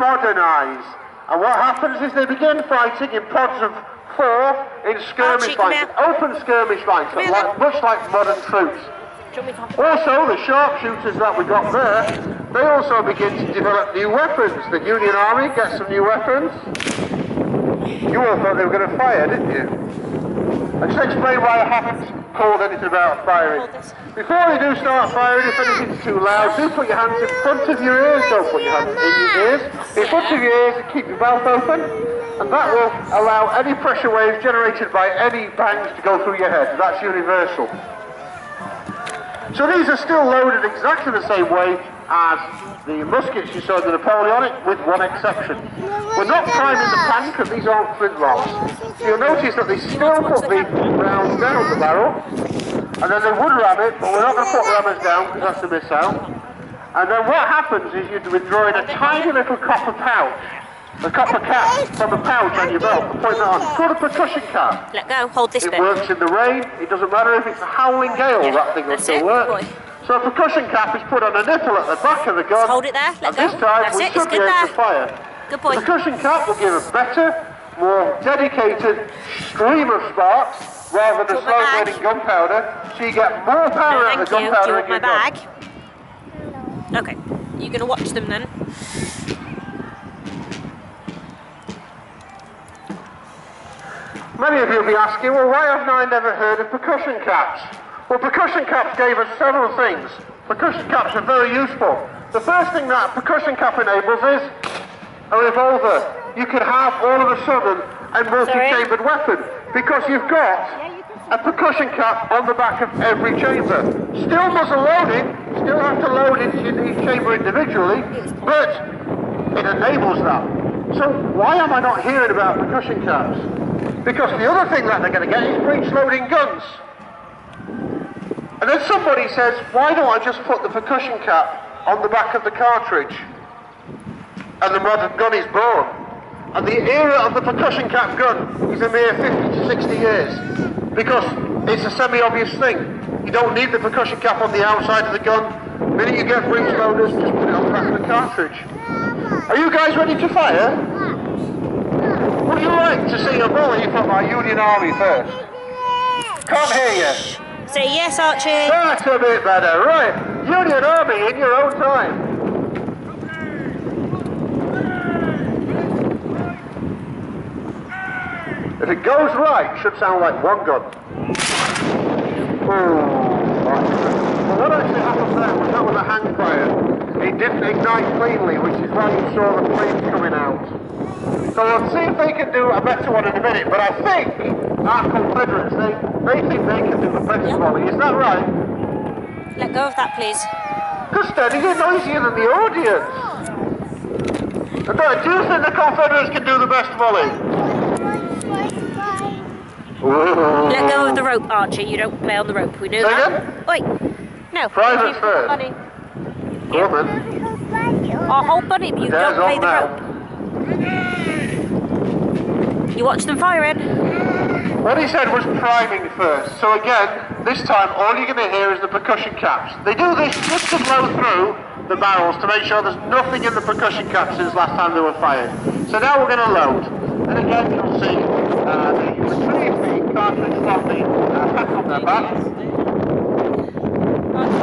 modernise. And what happens is they begin fighting in pods of 4 in skirmish lines, open skirmish lines, much like modern troops. Also, the sharpshooters that we got there, they also begin to develop new weapons. The Union Army gets some new weapons. You all thought they were going to fire, didn't you? I'll just explain why I haven't called anything about firing. Before you do start firing, if anything's too loud, do put your hands in front of your ears. Don't put your hands in your ears. In front of your ears and keep your mouth open. And that will allow any pressure waves generated by any bangs to go through your head. That's universal. So these are still loaded exactly the same way as the muskets you saw in the Napoleonic, with one exception. We're not priming the pan because these aren't flintlocks. You'll notice that they still put the rounds down the barrel, and then they would ram it, but we're not going to put rammers down because that's a miss out. And then what happens is you're withdrawing a tiny little copper pouch, a copper cap from a pouch on your belt, and point that on. It's called a percussion cap. Let go, hold this bit. It works in the rain, it doesn't matter if it's a howling gale, that thing will still work. So a percussion cap is put on a nipple at the back of the gun. Just hold it there, let go. This time we should be able to fire. Good boy. The percussion cap will give a better, more dedicated stream of sparks rather than slow burning gunpowder, so you get more power out of the gunpowder in your gun. Okay, you're going to watch them then. Many of you will be asking, well, why haven't I never heard of percussion caps? Well, percussion caps gave us several things. Percussion caps are very useful. The first thing that a percussion cap enables is a revolver. You can have all of a sudden a multi-chambered weapon because you've got a percussion cap on the back of every chamber. Still muzzle loading, still have to load into each chamber individually, but it enables that. So why am I not hearing about percussion caps? Because the other thing that they're going to get is breech-loading guns. And then somebody says, why don't I just put the percussion cap on the back of the cartridge? And the modern gun is born. And the era of the percussion cap gun is a mere 50 to 60 years. Because it's a semi-obvious thing. You don't need the percussion cap on the outside of the gun. The minute you get breech loaders, just put it on the back of the cartridge. Are you guys ready to fire? Would you like to see a volley from our Union Army first? Can't hear you. Say yes, Archie. That's a bit better. Right. Union Army in your own time. If it goes right, it should sound like one gun. Well, what actually happened there was that was a hang fire. It didn't ignite cleanly, which is why you saw the flames coming out. So we'll see if they can do a better one in a minute, but I think our Confederates, they think they can do the best volley, is that right? Let go of that, please. Just steady, you're noisier than the audience. And do you think the Confederates can do the best volley? Ooh. Let go of the rope, Archie, you don't play on the rope, we know that. Wait, no. Private first. Go on then. I'll hold bunny, but you don't play the rope. You watch them firing. What he said was priming first. So again, this time all you're going to hear is the percussion caps. They do this just to blow through the barrels to make sure there's nothing in the percussion caps since last time they were fired. So now we're going to load. And again, you'll see they retrieve the cartridge from the pack on their back.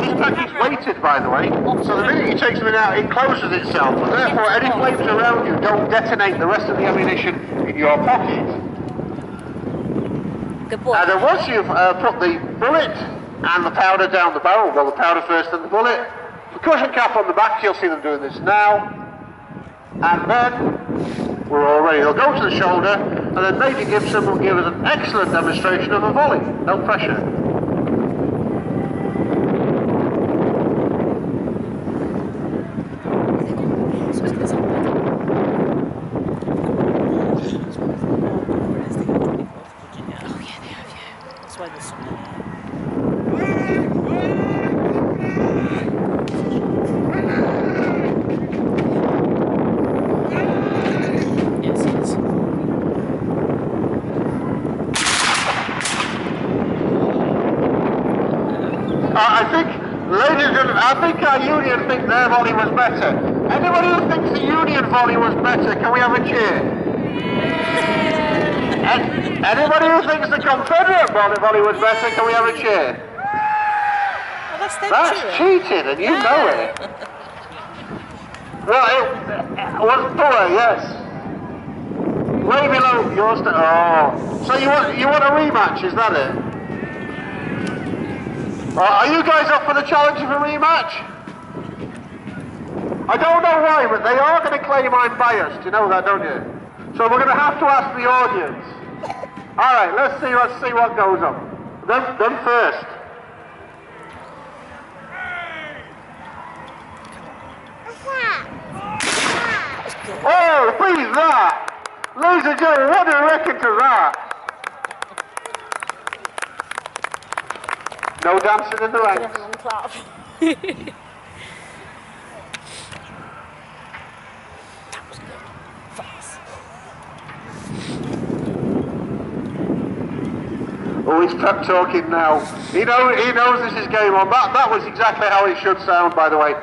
This pack is weighted, by the way, so the minute you take something out, it closes itself, and therefore any flames around you don't detonate the rest of the ammunition in your pocket. Good boy. And then once you've put the bullet and the powder down the barrel, well, the powder first and the bullet, percussion cap on the back, you'll see them doing this now, and then we're all ready. They'll go to the shoulder, and then Major Gibson will give us an excellent demonstration of a volley. No pressure. I think our Union think their volley was better. Anybody who thinks the Union volley was better, can we have a cheer? Anybody who thinks the Confederate volley was better, can we have a cheer? Well, that's cheating, and you know it. Well, it was poor, yes. Way below yours. Oh, so you want a rematch? Is that it? Are you guys up for the challenge of a rematch? I don't know why, but they are going to claim I'm biased. You know that, don't you? So we're going to have to ask the audience. All right, let's see what goes on. Them first. Oh, please that! Ladies and gentlemen, what do you reckon to that? No dancing in the ranks. Oh, he's pep talking now. He knows this is game on. That was exactly how it should sound, by the way.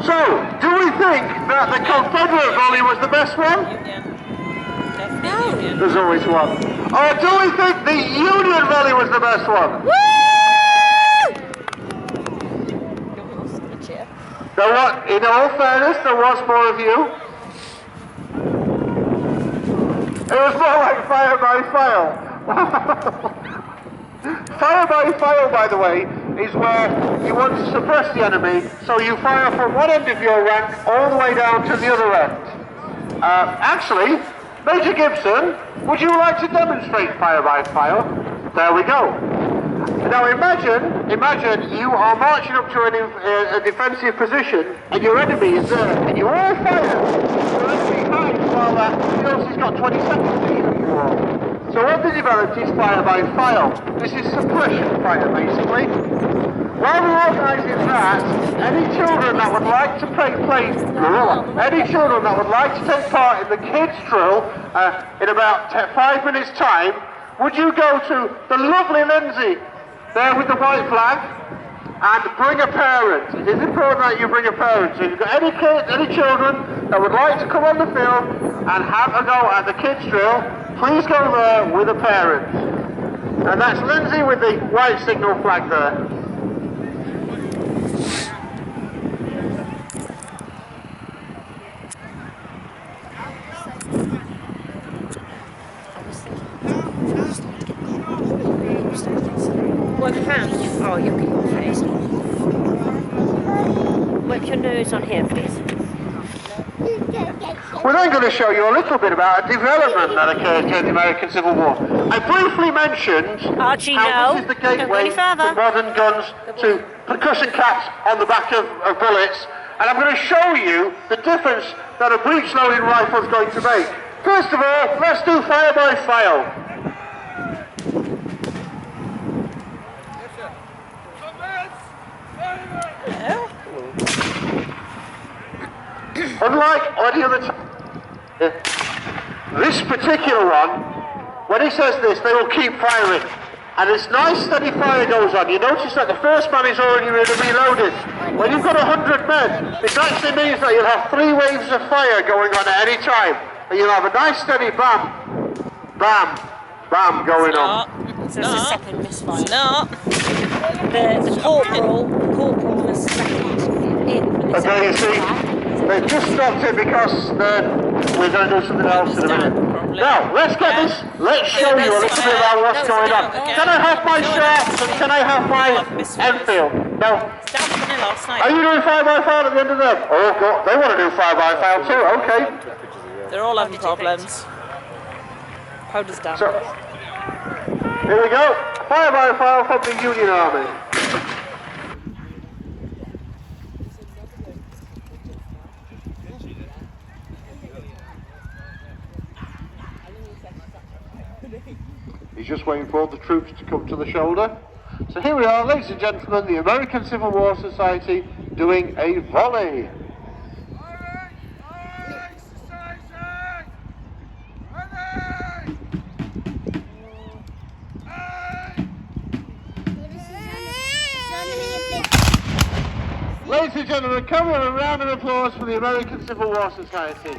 So, do we think that the Confederate volley was the best one? No. There's always one. Or do we think the Union volley was the best one? Woo! There was, in all fairness, there was more of you. It was more like fire by fire. Fire by fire, by the way, is where you want to suppress the enemy, so you fire from one end of your rank all the way down to the other end. Actually, Major Gibson, would you like to demonstrate fire by fire? There we go. Now imagine you are marching up to a defensive position and your enemy is there and you all fire. Your enemy hides while he else has got 20 seconds to shoot you all. So what they developed is fire by fire. This is suppression fire basically. While we're organising that, any children that would like to take part in the kids drill in about 5 minutes time, would you go to the lovely Lindsay there with the white flag and bring a parent? It is important that you bring a parent. So if you've got any children that would like to come on the field and have a go at the kids drill, please go there with a parent. And that's Lindsay with the white signal flag there. What hand? Oh, you can go first. Wipe your nose on here, please. We're then going to show you a little bit about a development that occurred during the American Civil War. I briefly mentioned how this is the gateway from modern guns to percussion caps on the back of bullets, and I'm going to show you the difference that a breech-loading rifle is going to make. First of all, let's do fire by fire. Unlike any other time, this particular one, when he says this, they will keep firing. And this nice steady fire goes on. You notice that the first man is already reloaded. When you've got 100 men, it actually means that you'll have 3 waves of fire going on at any time. And you'll have a nice steady bam, bam, bam going on. So it's a second misfire. No. The corporal was second in. Okay, you see, they've just stopped it because we're going to do something else in a minute. Now, let's show you a little bit about what's going on. Can I have my sharps and can I have my Enfield? No. Are you doing 5x5 at the end of them? Oh, God, they want to do 5x5 too, okay. They're all having problems. Powder's down. So, here we go. 5x5 from the Union Army. He's just waiting for all the troops to come to the shoulder. So here we are, ladies and gentlemen, the American Civil War Society doing a volley. Ladies and gentlemen, come on, a round of applause for the American Civil War Society.